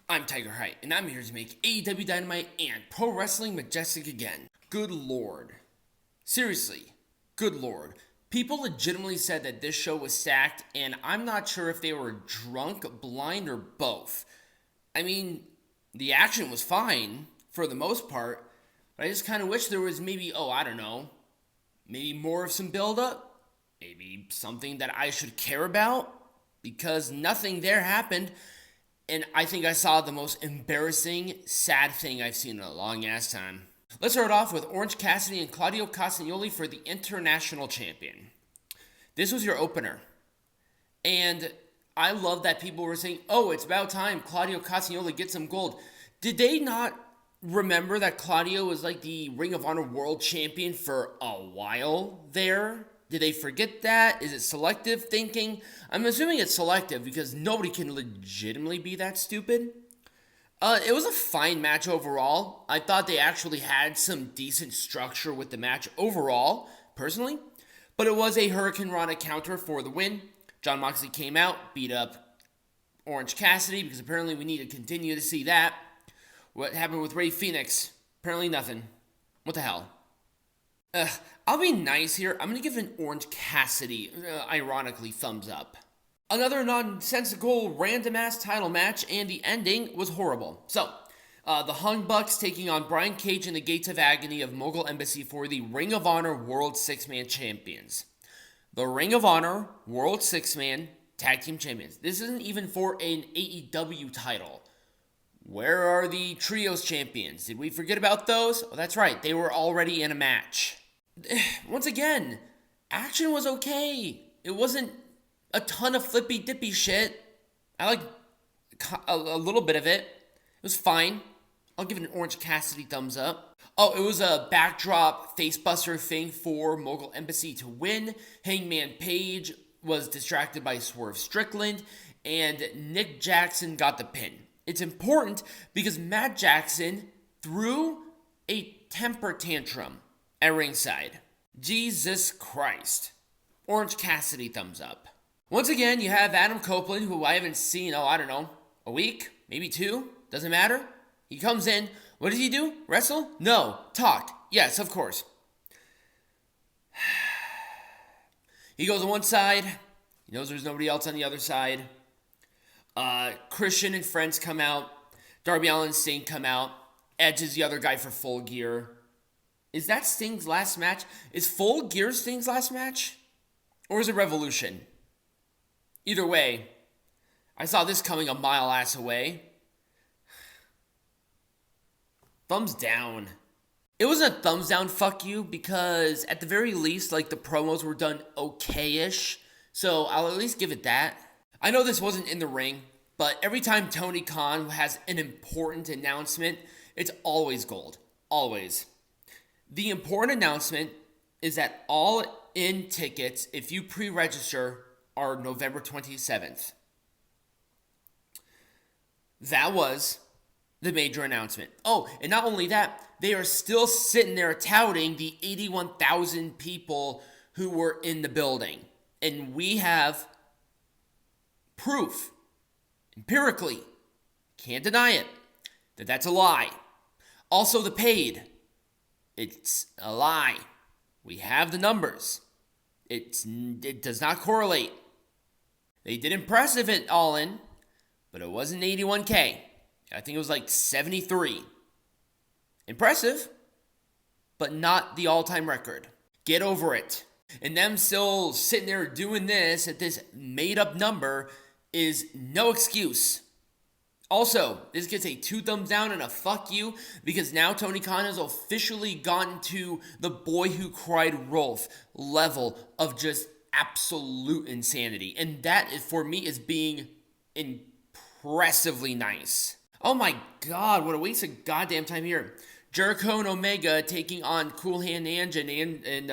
I'm Tiger Height, and I'm here to make AEW Dynamite and Pro Wrestling Majestic again. Good lord. Seriously, good lord. People legitimately said that this show was stacked, and I'm not sure if they were drunk, blind, or both. I mean, the action was fine, for the most part, but I just kind of wish there was maybe, maybe more of some build-up, maybe something that I should care about, because nothing there happened. And I think I saw the most embarrassing, sad thing I've seen in a long ass time. Let's start off with Orange Cassidy and Claudio Castagnoli for the International Champion. This was your opener. And I love that people were saying, oh, it's about time Claudio Castagnoli gets some gold. Did they not remember that Claudio was like the Ring of Honor World Champion for a while there? Did they forget that? Is it selective thinking? I'm assuming it's selective because nobody can legitimately be that stupid. It was a fine match overall. I thought they actually had some decent structure with the match overall, personally. But it was a Hurricane Rana counter for the win. Jon Moxley came out, beat up Orange Cassidy because apparently we need to continue to see that. What happened with Rey Fenix? Apparently nothing. What the hell? I'll be nice here. I'm going to give an Orange Cassidy, ironically, thumbs up. Another nonsensical, random-ass title match, and the ending was horrible. So, the Hung Bucks taking on Brian Cage and the Gates of Agony of Mogul Embassy for the Ring of Honor World Six-Man Champions. The Ring of Honor World Six-Man Tag Team Champions. This isn't even for an AEW title. Where are the Trios Champions? Did we forget about those? Oh, that's right. They were already in a match. Once again, action was okay. It wasn't a ton of flippy dippy shit. I like a little bit of it. It was fine. I'll give it an Orange Cassidy thumbs up. Oh, it was a backdrop facebuster thing for Mogul Embassy to win. Hangman Page was distracted by Swerve Strickland, and Nick Jackson got the pin. It's important because Matt Jackson threw a temper tantrum at ringside. Jesus Christ. Orange Cassidy thumbs up. Once again, you have Adam Copeland, who I haven't seen, a week? Maybe 2? Doesn't matter. He comes in. What does he do? Wrestle? No. Talk. Yes, of course. He goes on one side. He knows there's nobody else on the other side. Christian and friends come out. Darby Allin and Sting come out. Edge is the other guy for Full Gear. Is that Sting's last match? Is Full Gear Sting's last match? Or is it Revolution? Either way, I saw this coming a mile ass away. Thumbs down. It was a thumbs down fuck you because at the very least, the promos were done okay-ish. So I'll at least give it that. I know this wasn't in the ring, but every time Tony Khan has an important announcement, it's always gold. Always. The important announcement is that all in tickets, if you pre-register, are November 27th. That was the major announcement. Oh, and not only that, they are still sitting there touting the 81,000 people who were in the building. And we have proof, empirically, can't deny it, that that's a lie. Also, the paid, it's a lie. We have the numbers. It does not correlate. They did impressive at All In, but it wasn't 81K. I think it was 73. Impressive, but not the all-time record. Get over it. And them still sitting there doing this at this made-up number is no excuse. Also, this gets a 2 thumbs down and a fuck you because now Tony Khan has officially gotten to the boy who cried wolf level of just absolute insanity. And that, for me, is being impressively nice. Oh my god, what a waste of goddamn time here. Jericho and Omega taking on Cool Hand Angelo and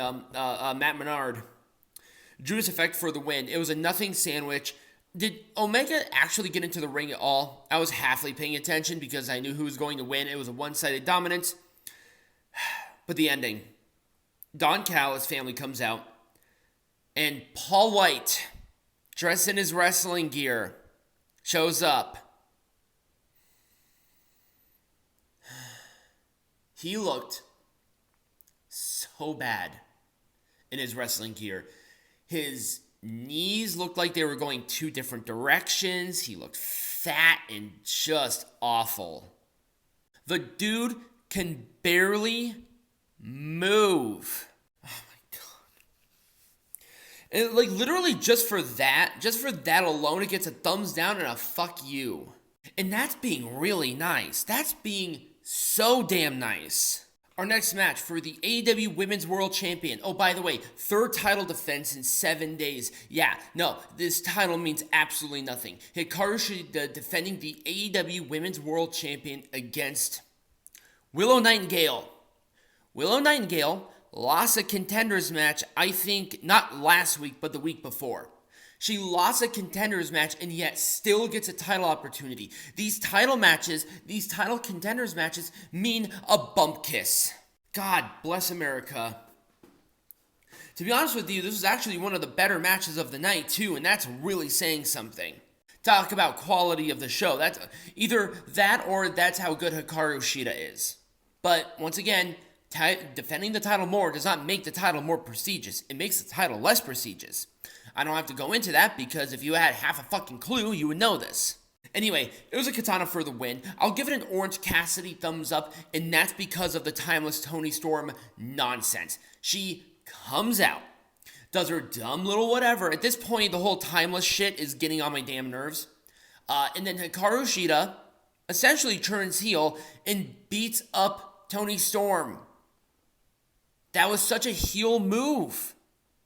Matt Menard. Judas Effect for the win. It was a nothing sandwich. Did Omega actually get into the ring at all? I was halfly paying attention because I knew who was going to win. It was a one-sided dominance. But the ending. Don Callis' family comes out. And Paul Wight, dressed in his wrestling gear, shows up. He looked so bad in his wrestling gear. His knees looked like they were going two different directions. He looked fat and just awful. The dude can barely move. Oh my god. And like literally just for that alone, it gets a thumbs down and a fuck you. And that's being really nice. That's being so damn nice. Our next match for the AEW Women's World Champion. Oh, by the way, third title defense in 7 days. Yeah, no, this title means absolutely nothing. Hikaru Shida defending the AEW Women's World Champion against Willow Nightingale. Willow Nightingale lost a contenders match, I think, not last week, but the week before. She lost a contenders match and yet still gets a title opportunity. These title contenders matches mean a bump kiss. God bless America. To be honest with you, this was actually one of the better matches of the night too, and that's really saying something. Talk about quality of the show. That's either that or that's how good Hikaru Shida is. But once again, defending the title more does not make the title more prestigious. It makes the title less prestigious. I don't have to go into that because if you had half a fucking clue, you would know this. Anyway, it was a katana for the win. I'll give it an Orange Cassidy thumbs up, and that's because of the timeless Toni Storm nonsense. She comes out, does her dumb little whatever. At this point, the whole timeless shit is getting on my damn nerves. And then Hikaru Shida essentially turns heel and beats up Toni Storm. That was such a heel move.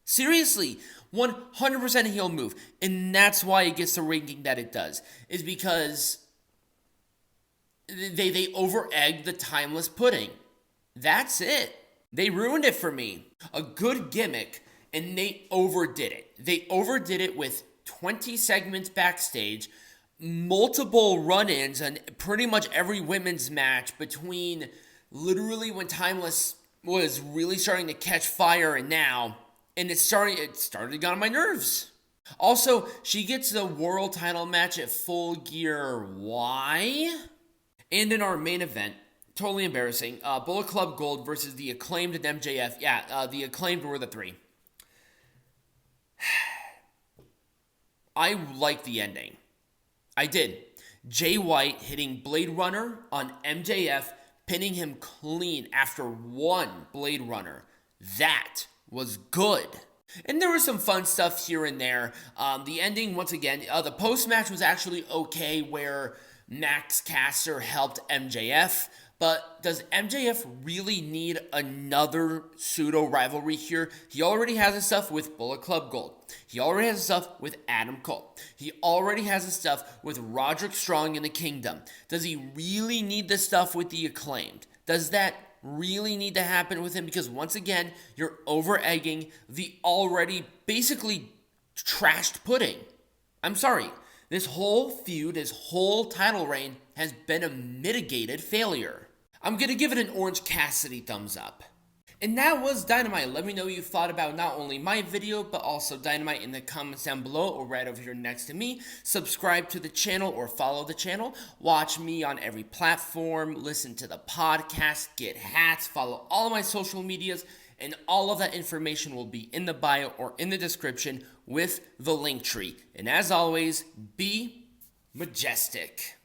Seriously, 100% a heel move. And that's why it gets the ranking that it does. Is because they over-egged the timeless pudding. That's it. They ruined it for me. A good gimmick, and they overdid it. They overdid it with 20 segments backstage, multiple run-ins, and pretty much every women's match between literally when Timeless was really starting to catch fire and now, and it started to get on my nerves. Also, she gets the world title match at Full Gear. Why? And in our main event, totally embarrassing, Bullet Club Gold versus the Acclaimed and MJF. Yeah, the Acclaimed were the three. I liked the ending. I did. Jay White hitting Blade Runner on MJF, pinning him clean after one Blade Runner. That was good. And there was some fun stuff here and there. The ending, once again, the post-match was actually okay where Max Caster helped MJF. But does MJF really need another pseudo-rivalry here? He already has his stuff with Bullet Club Gold. He already has his stuff with Adam Cole. He already has his stuff with Roderick Strong in the Kingdom. Does he really need this stuff with the Acclaimed? Does that really need to happen with him? Because once again, you're over-egging the already basically trashed pudding. I'm sorry. This whole feud, this whole title reign has been a mitigated failure. I'm going to give it an Orange Cassidy thumbs up. And that was Dynamite. Let me know what you thought about not only my video, but also Dynamite in the comments down below or right over here next to me. Subscribe to the channel or follow the channel. Watch me on every platform. Listen to the podcast. Get hats. Follow all of my social medias. And all of that information will be in the bio or in the description with the link tree. And as always, be majestic.